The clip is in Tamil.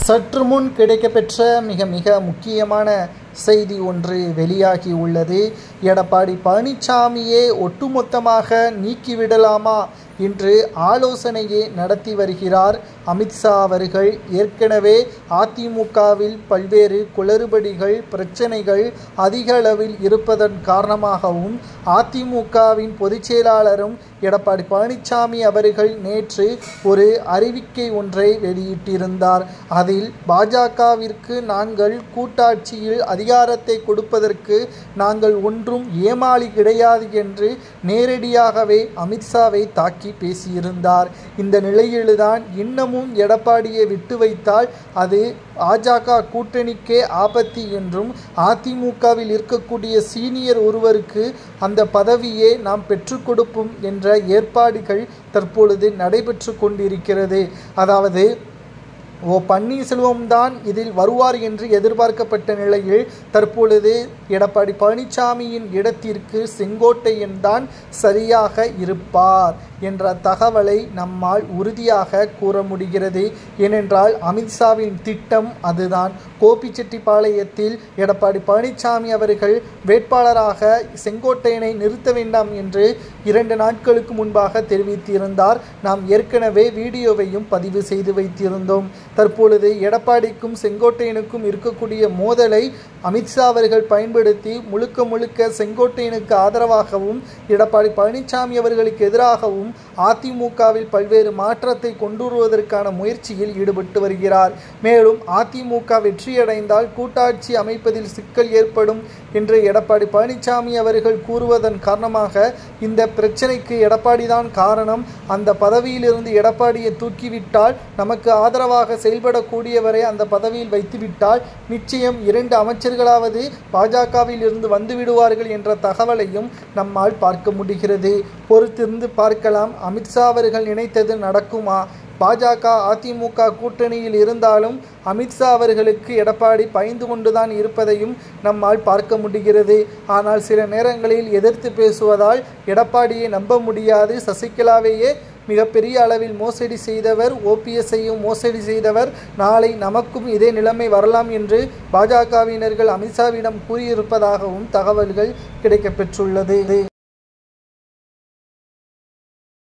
சற்று முன் கிடைக்கப்பெற்ற மிக முக்கியமான செய்தி ஒன்று வெளியாகி உள்ளது. எடப்பாடி பழனிசாமியே ஒட்டுமொத்தமாக நீக்கிவிடலாமா என்று ஆலோசனையை நடத்தி வருகிறார் அமித்ஷா அவர்கள். ஏற்கனவே அதிமுகவில் பல்வேறு குளறுபடிகள், பிரச்சனைகள் அதிக அளவில் இருப்பதன் காரணமாகவும் அதிமுகவின் பொதுச் செயலாளரும் எடப்பாடி பழனிசாமி அவர்கள் நேற்று ஒரு அறிவிக்கை ஒன்றை வெளியிட்டிருந்தார். அதில் பாஜகவிற்கு நாங்கள் கூட்டாட்சியில் அதிகாரத்தை கொடுப்பதற்கு நாங்கள் ஒன்றும் ஏமாளி கிடையாது என்று நேரடியாகவே அமித்ஷாவை தாக்கி பேசியிருந்தார். இந்த நிலையில்தான் இன்னமும் எடப்பாடியை விட்டு வைத்தால் அது பாஜக கூட்டணிக்கே ஆபத்து என்றும், அதிமுகவில் இருக்கக்கூடிய சீனியர் ஒருவருக்கு அந்த பதவியை நாம் பெற்றுக் கொடுப்போம் என்ற ஏற்பாடுகள் தற்பொழுது நடைபெற்று கொண்டிருக்கிறது. அதாவது பன்னீர்செல்வம் தான் இதில் வருவார் என்று எதிர்பார்க்கப்பட்ட நிலையில் தற்பொழுது எடப்பாடி பழனிசாமியின் இடத்திற்கு செங்கோட்டையன் தான் சரியாக இருப்பார் என்ற தகவலை நம்மால் உறுதியாக கூற முடிகிறது. ஏனென்றால் அமித்ஷாவின் திட்டம் அதுதான். கோபிச்செட்டிப்பாளையத்தில் எடப்பாடி பழனிசாமி அவர்கள் வேட்பாளராக செங்கோட்டையனை நிறுத்த வேண்டாம் என்று 2 நாட்களுக்கு முன்பாக தெரிவித்திருந்தார். நாம் ஏற்கனவே வீடியோவையும் பதிவு செய்து வைத்திருந்தோம். தற்பொழுது எடப்பாடிக்கும் செங்கோட்டையனுக்கும் இருக்கக்கூடிய மோதலை அமித்ஷா அவர்கள் பயன்படுத்தி முழுக்க செங்கோட்டையனுக்கு ஆதரவாகவும் எடப்பாடி பழனிசாமி அவர்களுக்கு எதிராகவும் அதிமுகவில் பல்வேறு மாற்றத்தை கொண்டு வருவதற்கான முயற்சியில் ஈடுபட்டு வருகிறார். மேலும் அதிமுக வெற்றியடைந்தால் கூட்டாட்சி அமைப்பதில் சிக்கல் ஏற்படும் என்று எடப்பாடி பழனிசாமி அவர்கள் கூறுவதன் காரணமாக இந்த பிரச்சனைக்கு எடப்பாடி தான் காரணம். அந்த பதவியிலிருந்து எடப்பாடியை தூக்கிவிட்டால், நமக்கு ஆதரவாக செயல்படக்கூடியவரை அந்த பதவியில் வைத்துவிட்டால் நிச்சயம் 2 அமைச்சர்களாவது பாஜகவில் இருந்து வந்துவிடுவார்கள் என்ற தகவலையும் நம்மால் பார்க்க முடிகிறது. பொறுத்திருந்து பார்க்கலாம். அமித்ஷா அவர்கள் நினைத்தது நடக்குமா? பாஜக அதிமுக கூட்டணியில் இருந்தாலும் அமித்ஷா அவர்களுக்கு எடப்பாடி பயந்து கொண்டுதான் இருப்பதையும் நம்மால் பார்க்க முடிகிறது. ஆனால் சில நேரங்களில் எதிர்த்து பேசுவதால் எடப்பாடியை நம்ப முடியாது. சசிகலாவையே மிகப்பெரிய அளவில் மோசடி செய்தவர், ஓபிஎஸ்ஐயும் மோசடி செய்தவர். நாளை நமக்கும் இதே நிலைமை வரலாம் என்று பாஜகவினர்கள் அமித்ஷாவிடம் கூறியிருப்பதாகவும் தகவல்கள் கிடைக்கப்பெற்றுள்ளது.